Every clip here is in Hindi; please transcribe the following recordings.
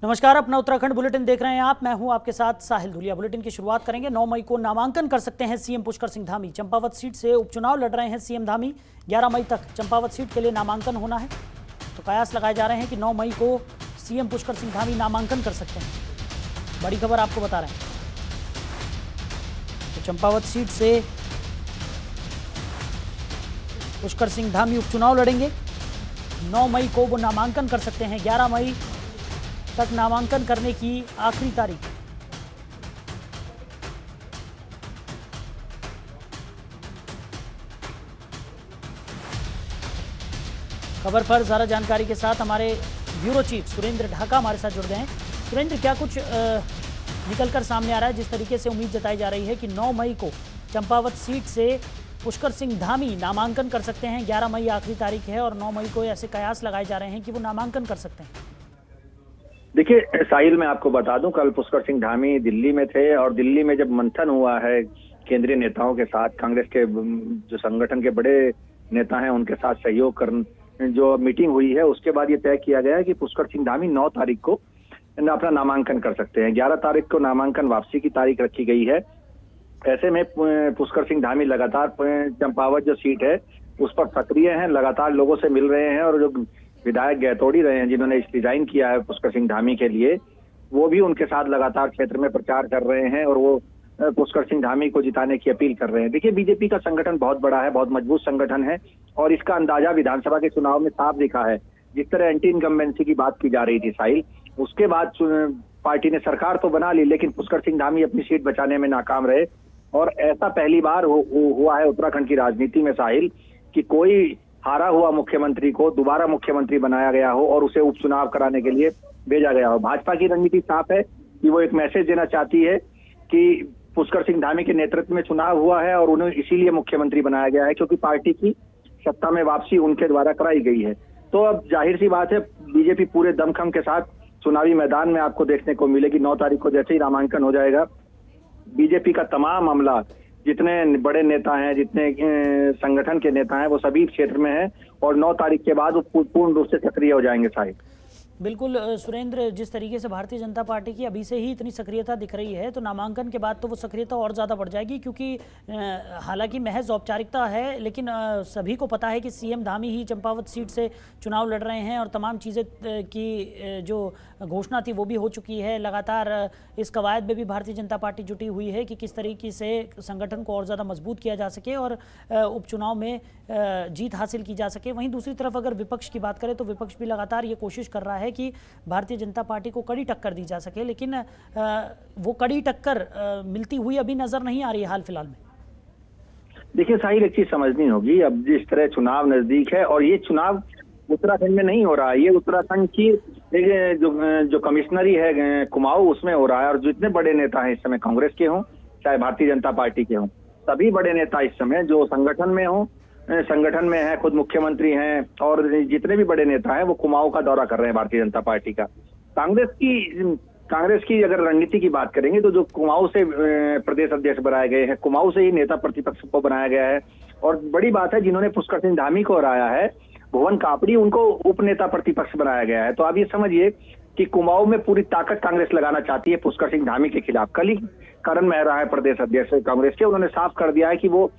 नमस्कार, अपना उत्तराखंड बुलेटिन देख रहे हैं आप। मैं हूं आपके साथ साहिल धुलिया। बुलेटिन की शुरुआत करेंगे। 9 मई को नामांकन कर सकते हैं सीएम पुष्कर सिंह धामी। चंपावत सीट से उपचुनाव लड़ रहे हैं सीएम धामी। 11 मई तक चंपावत सीट के लिए नामांकन होना है, तो कयास लगाए जा रहे हैं कि 9 मई को सीएम पुष्कर सिंह धामी नामांकन कर सकते हैं। बड़ी खबर आपको बता रहे हैं। तो चंपावत सीट से पुष्कर सिंह धामी उपचुनाव लड़ेंगे। 9 मई को वो नामांकन कर सकते हैं। 11 मई तक नामांकन करने की आखिरी तारीख। खबर पर ज्यादा जानकारी के साथ हमारे ब्यूरो चीफ सुरेंद्र ढाका हमारे साथ जुड़ गए हैं। सुरेंद्र, क्या कुछ निकलकर सामने आ रहा है? जिस तरीके से उम्मीद जताई जा रही है कि 9 मई को चंपावत सीट से पुष्कर सिंह धामी नामांकन कर सकते हैं। 11 मई आखिरी तारीख है और 9 मई को ऐसे कयास लगाए जा रहे हैं कि वो नामांकन कर सकते हैं। देखिए साहिल, मैं आपको बता दूं, कल पुष्कर सिंह धामी दिल्ली में थे और दिल्ली में जब मंथन हुआ है केंद्रीय नेताओं के साथ, कांग्रेस के जो संगठन के बड़े नेता हैं उनके साथ सहयोग कर जो मीटिंग हुई है, उसके बाद ये तय किया गया है कि पुष्कर सिंह धामी 9 तारीख को अपना नामांकन कर सकते हैं। 11 तारीख को नामांकन वापसी की तारीख रखी गई है। ऐसे में पुष्कर सिंह धामी लगातार चंपावत जो सीट है उस पर सक्रिय हैं, लगातार लोगों से मिल रहे हैं और जो विधायक गहतोड़ी रहे हैं जिन्होंने डिजाइन किया है पुष्कर सिंह धामी के लिए, वो भी उनके साथ लगातार क्षेत्र में प्रचार कर रहे हैं और वो पुष्कर सिंह धामी को जिताने की अपील कर रहे हैं। देखिए, बीजेपी का संगठन बहुत बड़ा है, बहुत मजबूत संगठन है और इसका अंदाजा विधानसभा के चुनाव में साफ दिखा है। जिस तरह एंटी इनकम्बेंसी की बात की जा रही थी साहिल, उसके बाद पार्टी ने सरकार तो बना ली, लेकिन पुष्कर सिंह धामी अपनी सीट बचाने में नाकाम रहे। और ऐसा पहली बार हुआ है उत्तराखंड की राजनीति में साहिल कि कोई हारा हुआ मुख्यमंत्री को दोबारा मुख्यमंत्री बनाया गया हो और उसे उपचुनाव कराने के लिए भेजा गया हो। भाजपा की रणनीति साफ है कि वो एक मैसेज देना चाहती है कि पुष्कर सिंह धामी के नेतृत्व में चुनाव हुआ है और उन्हें इसीलिए मुख्यमंत्री बनाया गया है क्योंकि पार्टी की सत्ता में वापसी उनके द्वारा कराई गई है। तो अब जाहिर सी बात है, बीजेपी पूरे दमखम के साथ चुनावी मैदान में आपको देखने को मिलेगी। 9 तारीख को जैसे ही नामांकन हो जाएगा, बीजेपी का तमाम अमला, जितने बड़े नेता हैं, जितने संगठन के नेता हैं, वो सभी क्षेत्र में हैं और 9 तारीख के बाद वो पूर्ण रूप से सक्रिय हो जाएंगे साहिब। बिल्कुल सुरेंद्र, जिस तरीके से भारतीय जनता पार्टी की अभी से ही इतनी सक्रियता दिख रही है, तो नामांकन के बाद तो वो सक्रियता और ज़्यादा बढ़ जाएगी, क्योंकि हालांकि महज औपचारिकता है, लेकिन सभी को पता है कि सीएम धामी ही चंपावत सीट से चुनाव लड़ रहे हैं और तमाम चीज़ें की जो घोषणा थी वो भी हो चुकी है। लगातार इस कवायद में भी भारतीय जनता पार्टी जुटी हुई है कि किस तरीके से संगठन को और ज़्यादा मजबूत किया जा सके और उपचुनाव में जीत हासिल की जा सके। वहीं दूसरी तरफ अगर विपक्ष की बात करें तो विपक्ष भी लगातार ये कोशिश कर रहा है कि भारतीय जनता पार्टी को कड़ी टक्कर दी जा सके, लेकिन वो कड़ी टक्कर मिलती हुई अभी नजर नहीं आ रही है हाल फिलहाल में। देखिए साहिल, एक चीज समझनी होगी, अब जिस तरह चुनाव नजदीक है और ये चुनाव उत्तराखंड में नहीं हो रहा है, ये उत्तराखंड की जो कमिश्नरी है कुमाऊं, उसमें हो रहा है। और जितने बड़े नेता हैं इस समय, कांग्रेस के हों चाहे भारतीय जनता पार्टी के हों, सभी बड़े नेता इस समय जो संगठन में हों, संगठन में है, खुद मुख्यमंत्री हैं और जितने भी बड़े नेता हैं वो कुमाऊं का दौरा कर रहे हैं भारतीय जनता पार्टी का। कांग्रेस की अगर रणनीति की बात करेंगे तो जो कुमाऊं से प्रदेश अध्यक्ष बनाए गए हैं, कुमाऊं से ही नेता प्रतिपक्ष को बनाया गया है। और बड़ी बात है, जिन्होंने पुष्कर सिंह धामी को हराया है, भुवन कापड़ी, उनको उपनेता प्रतिपक्ष बनाया गया है। तो आप ये समझिए कि कुमाऊं में पूरी ताकत कांग्रेस लगाना चाहती है पुष्कर सिंह धामी के खिलाफ। कल ही करण मेहरा है प्रदेश अध्यक्ष कांग्रेस के, उन्होंने साफ कर दिया है कि वो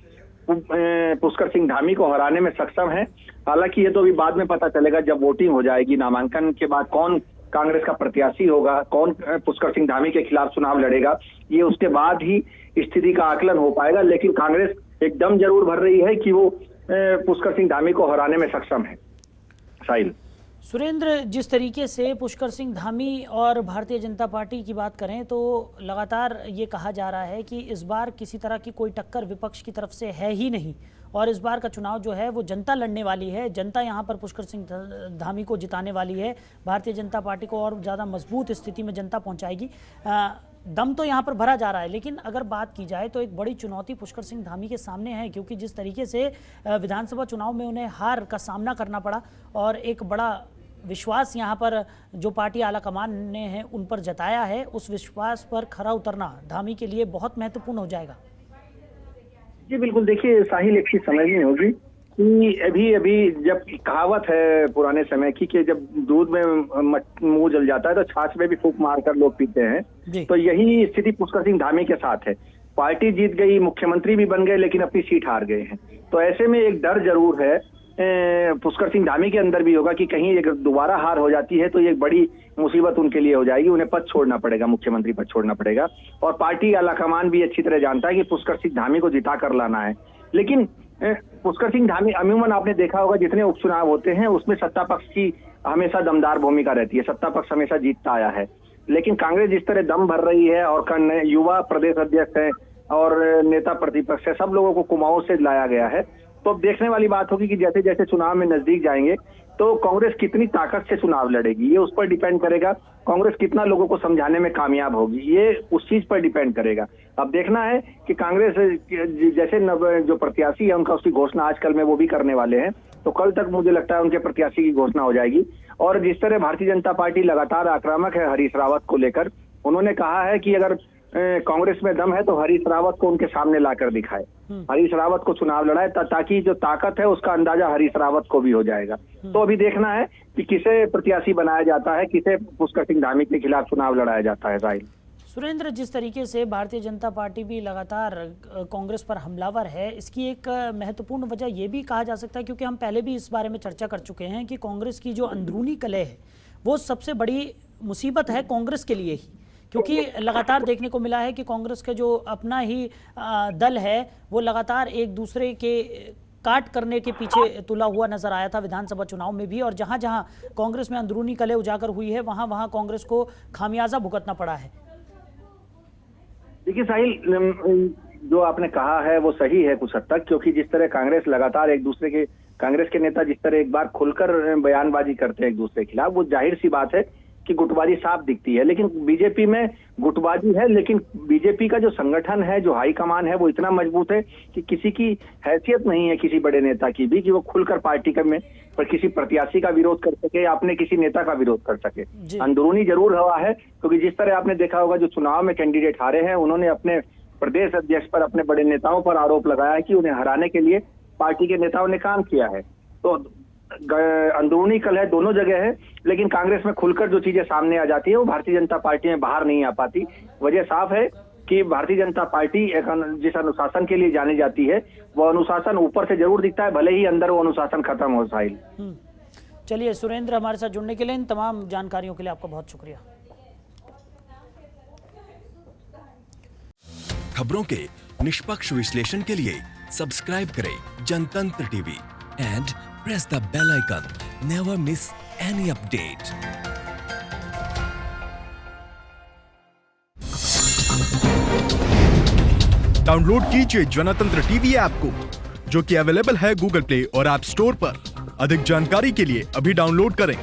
पुष्कर सिंह धामी को हराने में सक्षम है। हालांकि ये तो अभी बाद में पता चलेगा जब वोटिंग हो जाएगी, नामांकन के बाद कौन कांग्रेस का प्रत्याशी होगा, कौन पुष्कर सिंह धामी के खिलाफ चुनाव लड़ेगा, ये उसके बाद ही स्थिति का आकलन हो पाएगा। लेकिन कांग्रेस एकदम जरूर भर रही है कि वो पुष्कर सिंह धामी को हराने में सक्षम है साहिल। सुरेंद्र, जिस तरीके से पुष्कर सिंह धामी और भारतीय जनता पार्टी की बात करें तो लगातार ये कहा जा रहा है कि इस बार किसी तरह की कोई टक्कर विपक्ष की तरफ से है ही नहीं और इस बार का चुनाव जो है वो जनता लड़ने वाली है। जनता यहाँ पर पुष्कर सिंह धामी को जिताने वाली है। भारतीय जनता पार्टी को और ज़्यादा मजबूत स्थिति में जनता पहुँचाएगी। दम तो यहाँ पर भरा जा रहा है, लेकिन अगर बात की जाए तो एक बड़ी चुनौती पुष्कर सिंह धामी के सामने है, क्योंकि जिस तरीके से विधानसभा चुनाव में उन्हें हार का सामना करना पड़ा और एक बड़ा विश्वास यहाँ पर जो पार्टी आलाकमान ने है उन पर जताया है, उस विश्वास पर खरा उतरना धामी के लिए बहुत महत्वपूर्ण हो जाएगा। जी बिल्कुल, देखिए साहिल, एक चीज समझनी होगी कि अभी जब कहावत है पुराने समय की कि जब दूध में मुंह जल जाता है तो छाछ में भी फूंक मारकर लोग पीते हैं। तो यही स्थिति पुष्कर सिंह धामी के साथ है। पार्टी जीत गई, मुख्यमंत्री भी बन गए, लेकिन अपनी सीट हार गए हैं। तो ऐसे में एक डर जरूर है पुष्कर सिंह धामी के अंदर भी होगा कि कहीं अगर दोबारा हार हो जाती है तो ये एक बड़ी मुसीबत उनके लिए हो जाएगी। उन्हें पद छोड़ना पड़ेगा, मुख्यमंत्री पद छोड़ना पड़ेगा। और पार्टी आलाकमान भी अच्छी तरह जानता है कि पुष्कर सिंह धामी को जिता कर लाना है। लेकिन पुष्कर सिंह धामी, अमूमन आपने देखा होगा जितने उपचुनाव होते हैं उसमें सत्ता पक्ष की हमेशा दमदार भूमिका रहती है, सत्ता पक्ष हमेशा जीतता आया है। लेकिन कांग्रेस जिस तरह दम भर रही है और युवा प्रदेश अध्यक्ष है और नेता प्रतिपक्ष है, सब लोगों को कुमाऊं से लाया गया है। तो अब देखने वाली बात होगी कि जैसे जैसे चुनाव में नजदीक जाएंगे तो कांग्रेस कितनी ताकत से चुनाव लड़ेगी, ये उस पर डिपेंड करेगा। कांग्रेस कितना लोगों को समझाने में कामयाब होगी, ये उस चीज पर डिपेंड करेगा। अब देखना है कि कांग्रेस जैसे जो प्रत्याशी है उनका उसकी घोषणा आजकल में वो भी करने वाले हैं। तो कल तक मुझे लगता है उनके प्रत्याशी की घोषणा हो जाएगी। और जिस तरह भारतीय जनता पार्टी लगातार आक्रामक है हरीश रावत को लेकर, उन्होंने कहा है कि अगर कांग्रेस में दम है तो हरीश रावत को उनके सामने लाकर दिखाए, हरीश रावत को चुनाव लड़ाए, ताकि जो ताकत है उसका अंदाजा हरीश रावत को भी हो जाएगा। तो अभी देखना है कि किसे प्रत्याशी बनाया जाता है, किसे पुष्कर सिंह धामी के खिलाफ चुनाव लड़ाया जाता है। साहिल, सुरेंद्र, जिस तरीके से भारतीय जनता पार्टी भी लगातार कांग्रेस पर हमलावर है, इसकी एक महत्वपूर्ण वजह यह भी कहा जा सकता है, क्योंकि हम पहले भी इस बारे में चर्चा कर चुके हैं कि कांग्रेस की जो अंदरूनी कलह है वो सबसे बड़ी मुसीबत है कांग्रेस के लिए ही। क्योंकि लगातार देखने को मिला है कि कांग्रेस का जो अपना ही दल है वो लगातार एक दूसरे के काट करने के पीछे तुला हुआ नजर आया था विधानसभा चुनाव में भी। और जहां जहां कांग्रेस में अंदरूनी कलह उजागर हुई है वहां वहां कांग्रेस को खामियाजा भुगतना पड़ा है। देखिए साहिल, जो आपने कहा है वो सही है कुछ हद तक, क्योंकि जिस तरह कांग्रेस लगातार एक दूसरे के, कांग्रेस के नेता जिस तरह एक बार खुलकर बयानबाजी करते हैं एक दूसरे के खिलाफ, वो जाहिर सी बात है कि गुटबाजी साफ दिखती है। लेकिन बीजेपी में गुटबाजी है, लेकिन बीजेपी का जो संगठन है, जो हाईकमान है, वो इतना मजबूत है कि किसी की हैसियत नहीं है, किसी बड़े नेता की भी, कि वो खुलकर पार्टी में पर किसी प्रत्याशी का विरोध कर सके या अपने किसी नेता का विरोध कर सके। अंदरूनी जरूर हवा है, क्योंकि जिस तरह आपने देखा होगा जो चुनाव में कैंडिडेट हारे हैं उन्होंने अपने प्रदेश अध्यक्ष पर, अपने बड़े नेताओं पर आरोप लगाया है कि उन्हें हराने के लिए पार्टी के नेताओं ने काम किया है। तो अंदरूनी कलह दोनों जगह है, लेकिन कांग्रेस में खुलकर जो चीजें सामने आ जाती है वो भारतीय जनता पार्टी में बाहर नहीं आ पाती। वजह साफ है कि भारतीय जनता पार्टी जिस अनुशासन के लिए जानी जाती है वो अनुशासन ऊपर से जरूर दिखता है, भले ही अंदर वो अनुशासन खत्म हो। साहिल, चलिए सुरेंद्र, हमारे साथ जुड़ने के लिए, इन तमाम जानकारियों के लिए आपका बहुत शुक्रिया। खबरों के निष्पक्ष विश्लेषण के लिए सब्सक्राइब करें जनतंत्र TV and press the bell icon. Never miss any update. Download कीजिए जनतंत्र टीवी ऐप को, जो कि अवेलेबल है गूगल प्ले और ऐप स्टोर पर। अधिक जानकारी के लिए अभी डाउनलोड करें।